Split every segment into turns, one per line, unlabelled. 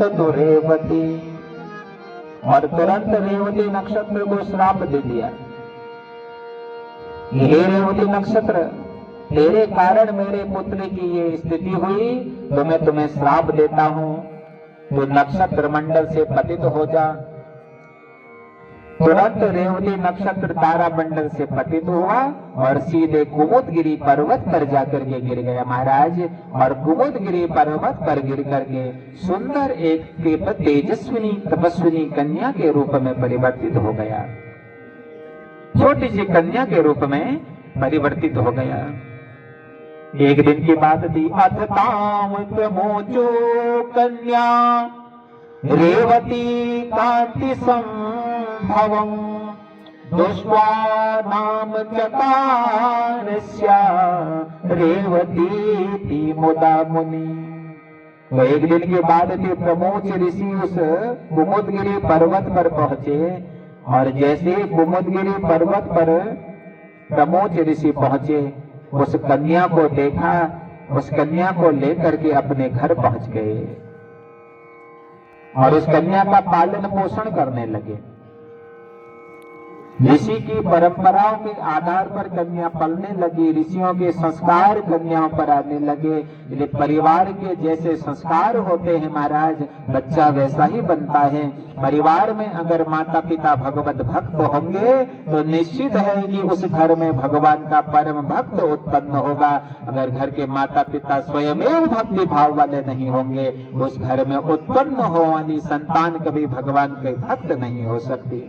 तुरंत तो रेवती, और तुरंत रेवती नक्षत्र को श्राप दे दिया। हे रेवती नक्षत्र, तेरे कारण मेरे पुत्र की ये स्थिति हुई, तो मैं तुम्हें श्राप देता हूं, तो नक्षत्र मंडल से पतित हो जा। तुरंत रेवती नक्षत्र तारा मंडल से पतित हुआ और सीधे कुमुदगिरी पर्वत पर जाकर के गिर गया महाराज। और कुमुदगिरी पर्वत पर गिर करके सुंदर एक तेजस्विनी तपस्विनी कन्या के रूप में परिवर्तित हो गया, छोटी सी कन्या के रूप में परिवर्तित हो गया। एक दिन की बात थी। अथ ताम प्रमोचो कन्या रेवती कांति संभवम् दृष्ट्वा नाम चकारस्या रेवती मुदा मुनि। तो एक दिन की बात थी। प्रमोच ऋषि उस कुमुदगिरी पर्वत पर पहुंचे, और जैसे कुमुदगिरी पर्वत पर प्रमोच ऋषि पहुंचे, उस कन्या को देखा, उस कन्या को लेकर के अपने घर पहुंच गए और उस कन्या का पालन पोषण करने लगे। ऋषि की परंपराओं के आधार पर कन्या पलने लगी, ऋषियों के संस्कार कन्याओं पर आने लगे। ये परिवार के जैसे संस्कार होते हैं महाराज, बच्चा वैसा ही बनता है। परिवार में अगर माता पिता भगवत भक्त होंगे तो निश्चित है कि उस घर में भगवान का परम भक्त उत्पन्न होगा। अगर घर के माता पिता स्वयं भक्ति भाव वाले नहीं होंगे, उस घर में उत्पन्न होने वाली संतान कभी भगवान के भक्त नहीं हो सकती।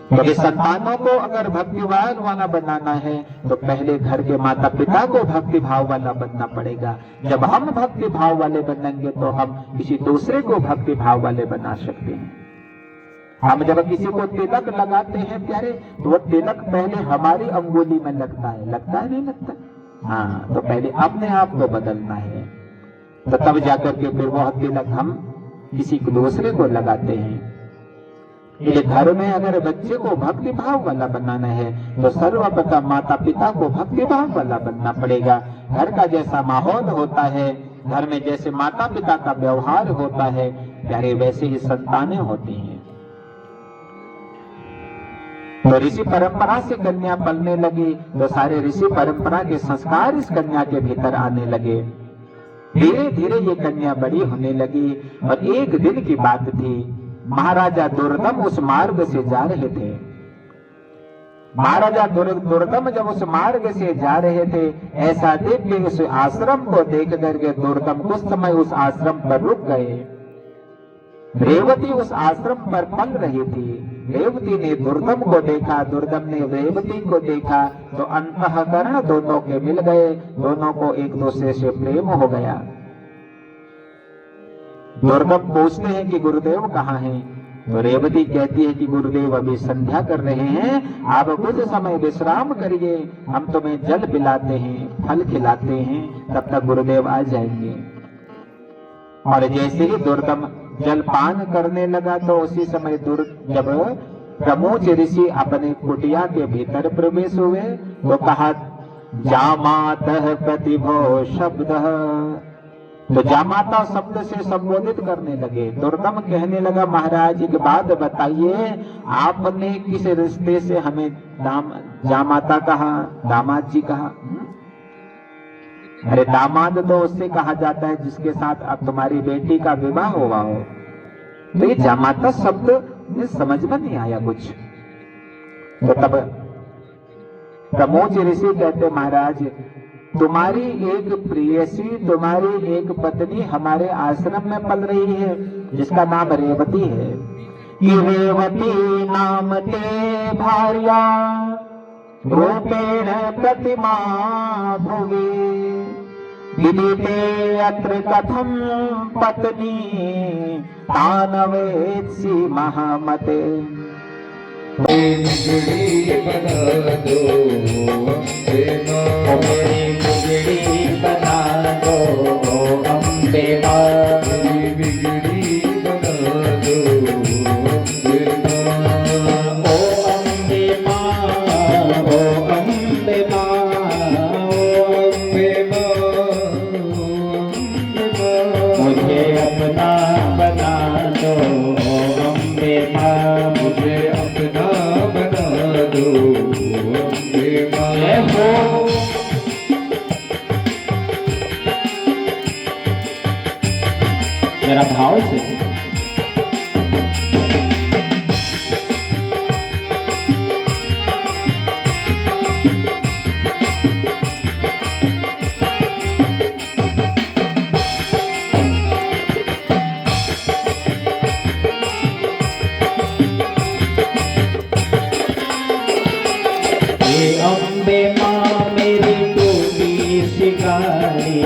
क्योंकि संतानों को अगर भक्तिवान वाला बनाना है तो पहले घर के माता पिता को भक्ति भाव वाला बनना पड़ेगा। जब हम भक्ति भाव वाले बनेंगे तो हम किसी दूसरे को भक्ति भाव वाले बना सकते हैं। हम जब किसी को तिलक लगाते हैं प्यारे, तो वो तिलक पहले हमारी अंगुली में लगता है नहीं लगता? हाँ, तो पहले अपने आप को बदलना है, तो तब जाकर के फिर वह तिलक हम किसी दूसरे को लगाते हैं। ये घर में अगर बच्चे को भक्ति भाव वाला बनाना है तो सर्वप्रथम माता पिता को भक्ति भाव वाला बनना पड़ेगा। घर का जैसा माहौल होता है, घर में जैसे माता पिता का व्यवहार होता है, प्यारे वैसे ही संतानें होती हैं। तो ऋषि परंपरा से कन्या पलने लगी, तो सारे ऋषि परंपरा के संस्कार इस कन्या के भीतर आने लगे। धीरे धीरे ये कन्या बड़ी होने लगी। और एक दिन की बात थी, महाराजा दुर्दम उस मार्ग से जा रहे थे। महाराजा दुर्दम जब उस मार्ग से जा रहे थे, ऐसा देख के उस आश्रम को देख करके दुर्दम कुछ समय उस आश्रम पर रुक गए। रेवती उस आश्रम पर पल रही थी। रेवती ने दुर्दम को देखा, दुर्दम ने रेवती को देखा, तो अंतःकरण दोनों के मिल गए, दोनों को एक दूसरे से प्रेम हो गया। दुर्दम पूछते हैं कि गुरुदेव कहाँ हैं? तो रेवती कहती है कि गुरुदेव अभी संध्या कर रहे हैं, आप कुछ समय विश्राम करिए, हम तुम्हें जल पिलाते हैं, फल खिलाते हैं, तब तक गुरुदेव आ जाएंगे। और जैसे ही दुर्दम जल पान करने लगा तो उसी समय जब प्रमोच ऋषि अपने कुटिया के भीतर प्रवेश हुए तो कहा जामातः प्रतिभो शब्द। तो जामाता शब्द से संबोधित करने लगे। दुर्दम कहने लगा, महाराज एक बात बताइए, आपने किस रिश्ते से हमें जामाता कहा, दामाद जी कहा? अरे दामाद तो उससे कहा जाता है जिसके साथ अब तुम्हारी बेटी का विवाह हुआ हो। तो ये जामाता शब्द में समझ में नहीं आया कुछ। तो तब प्रमोच ऋषि कहते, महाराज तुम्हारी एक प्रियसी, तुम्हारी एक पत्नी हमारे आश्रम में पल रही है, जिसका नाम रेवती है। कि रेवती नाम ते भार्या रूपेण प्रतिमा भुवि विदिते अत्र कथम पत्नी तानवेत्सि महामते।
मुगड़ी बना दो मुगड़ी बना दो अम्बे माँ, बिगड़ी बना दो ओ अम्बे माँ, ओ अम्बे माँ, ओ अम्बे माँ, मुझे जरा भाव से। अम्बे माँ मेरी टोपी सिगारी,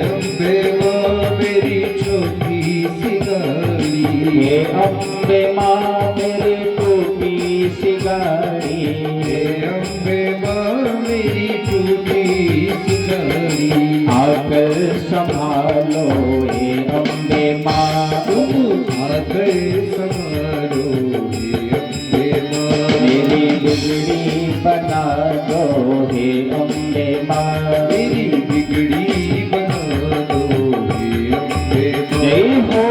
अम्बे माँ मेरी छोटी सी गाड़ी,
हे अम्बे माँ मेरी टोपी सिगारी,
अम्बे माँ मेरी छोटी सी गाड़ी,
आकर संभालो हे अम्बे माँ,
तुम आकर संभालो हे अम्बे माँ,
मेरी बिगड़ी बना दो हे अम्बे माँ,
मेरी बिगड़ी बना दो हे अम्बे माँ।
जय हो।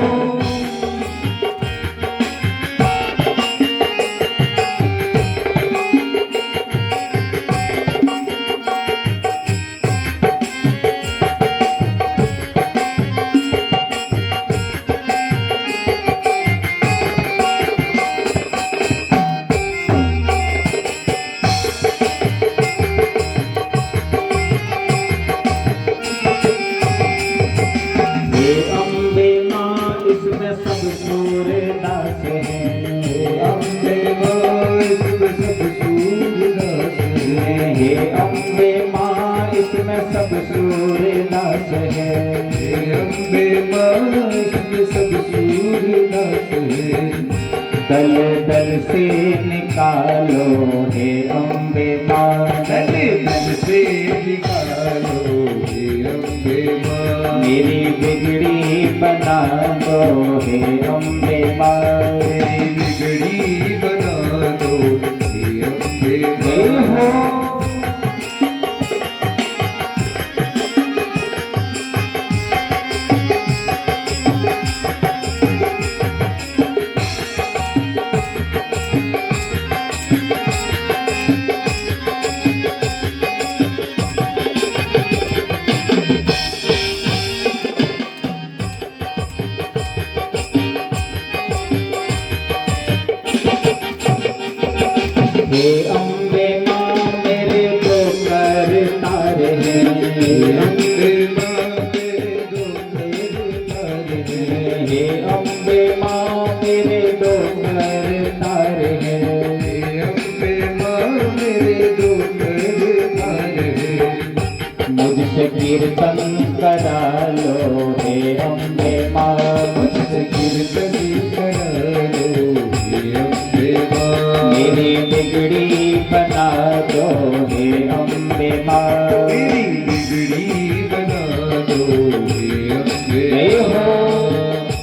हे अम्बे माँ इसमें सब सूरदास है,
अम्बे माँ इसमें सब सूरदास है,
हे अम्बे माँ इसमें सब सूरदास है,
हे अम्बे माँ इसमें सब सूरदास है,
दल दल से निकालो हे अम्बे माँ,
दल दल से निकालो हे अम्बे माँ,
मेरी बिगड़ी बना दो हे अम्बे माँ,
मेरी बिगड़ी बना दो हे अम्बे
जय
माँ।
हो। हे अम्बे माँ मेरे दो करतार हैं,
अम्बे माँ मेरे दो करतार हैं,
हे अम्बे माँ मेरे दो करतार हैं,
हे अम्बे माँ मेरे दो करतार हैं,
मुझसे कीर्तन करा लो हे अम्बे माँ,
मुझसे कीर्तन करा लो हे अम्बे माँ,
मेरी बिगड़ी बना दो हे अम्बे माँ,
मेरी बिगड़ी बना दो हे अम्बे
जय हो।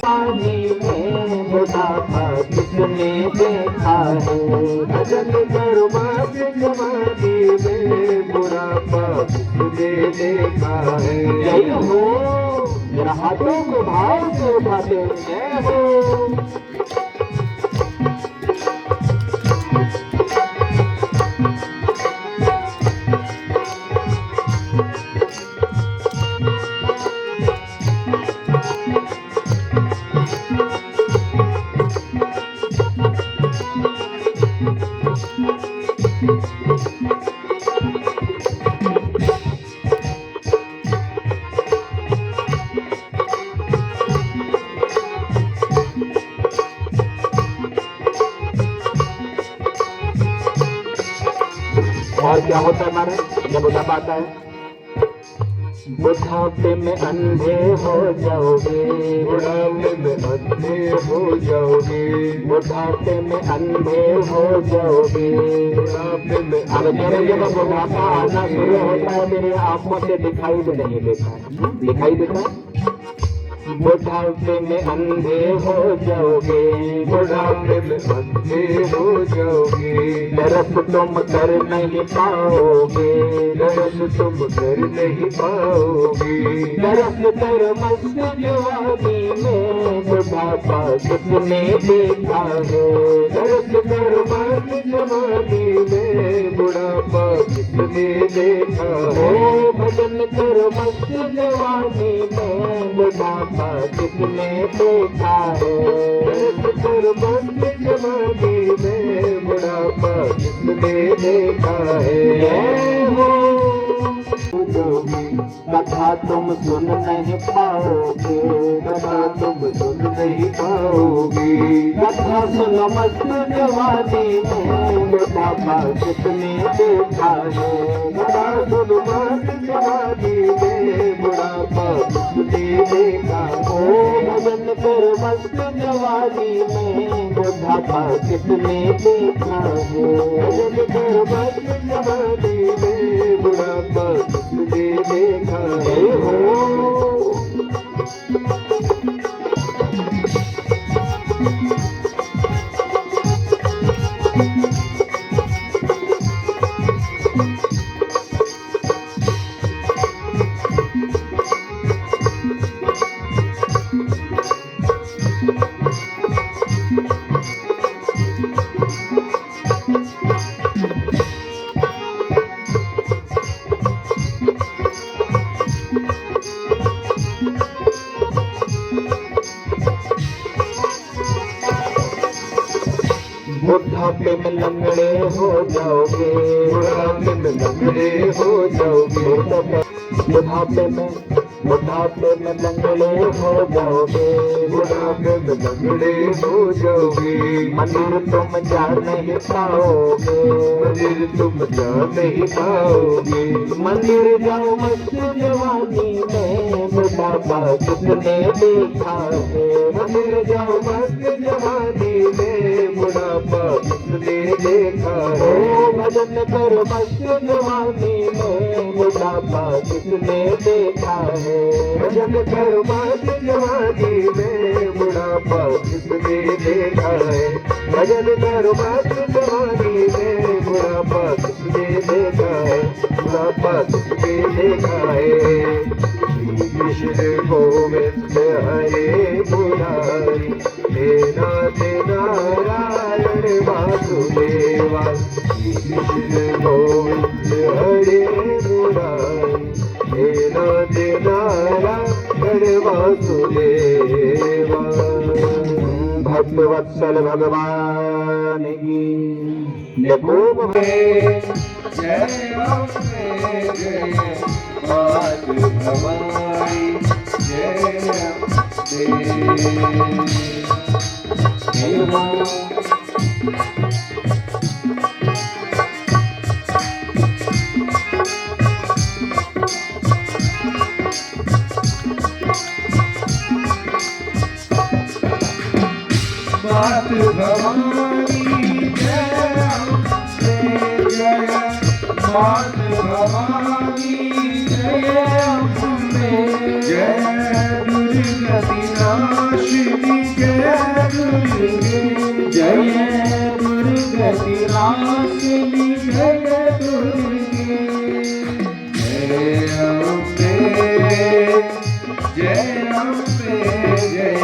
पानी में बुढ़ापा किसने देखा है, भजन करमा जवानी में बुढ़ापा किसने देखा है। जय हो, मेरा हाथों को भाव से उठाते हैं, जय हो। और क्या होता है हमारे जब बुढ़ापा आता है, बुढ़ापे में अंधे हो जाओगे,
बुढ़ापे में अंधे हो जाओगे,
बुढ़ापे में अंधे हो जाओगे।
बुढ़ापे में
अब मेरे जब बुढ़ापा आना शुरू होता है, मेरी आंखों से दिखाई भी नहीं देता है, दिखाई देता है। बुढ़ापे में अंधे हो जाओगे,
बुढ़ापे में अंधे हो जाओगे,
दरस तुम कर नहीं पाओगे,
दरस तुम कर नहीं पाओगे,
दरस कर मस्त जवानी में बुढ़ापा किसने देखा है। दर्द कर मस्त जवानी में बुढ़ापा किसने देखा है। भजन कर मस्त जवानी में बुढ़ापा किसने देखा है। दर्द कर मस्त जवानी में बुढ़ापा किसने देखा है। हो कथा तुम सुन नहीं पाओगे, कथा तुम सुन नहीं पाओगे। कथा सुनो मस्त जवानी में बुढ़ापा किसने देखा है। कथा सुनो मस्त जवानी में बुढ़ापा किसने देखा है। भजन कर मस्त जवानी में बुढ़ापा किसने देखा है। भजन कर मस्त जवानी में बुढ़ापा किसने देखा है। हो बुढ़ापे में लंगड़े हो जाओगे, बुढ़ापे में लंगड़े हो जाओगे। बुढ़ापे में लंगड़े हो जाओगे, बुढ़ापे में लंगड़े हो जाओगे। मंदिर तुम जा नहीं पाओगे, मंदिर तुम जा नहीं पाओगे। मंदिर जाओ मस्त जवानी में बुढ़ापा किसने देखा है। मंदिर जाओ मस्त जवानी में बुढ़ापा किसने देखा है। भजन कर मस्त जवानी में बुढ़ापा किसने देखा है। भजन कर मस्त जवानी में बुढ़ापा किसने देखा है। भजन कर मस्त जवानी में बुढ़ापा किसने देखा है। बुढ़ापा किसने देखा है। कृष्ण गोविंद हरे मुरारी, हे नाथ नारायण वासुदेवा। कृष्ण गोविंद हरे मुरारी, हे नाथ नारायण वासुदेवा। भक्त वत्सल भगवान की देखो
जय अम्बे जय मात भवानी, जय मात भवानी, जय अम्बे जय मात भवानी, जय अम्बे जय दुर्गति नाशिनी, जय दुर्गे जय दुर्गति नाशिनी, जय दुर्गे। जय अम्बे जय अम्बे जय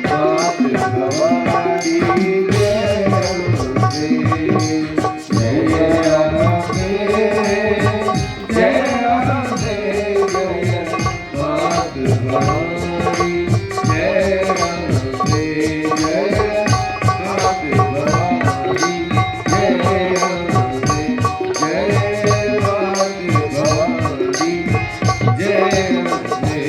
मात भवानी, जय अम्बे जय अम्बे जय अम्बे जय मात भवानी, जय अम्बे जय मात भवानी, जय अम्बे जय मात भवानी, जय अम्बे।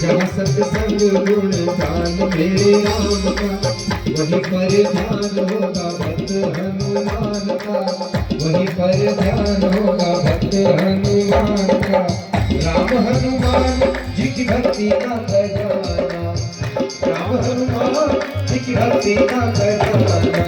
जब सत्संग गुण गान मेरे राम का, वहीं पर ध्यान होगा भक्त हनुमान का, वहीं पर ध्यान होगा भक्त हनुमान का। राम हनुमान जी की भक्ति का खजाना, राम हनुमान जी की भक्ति का खजाना।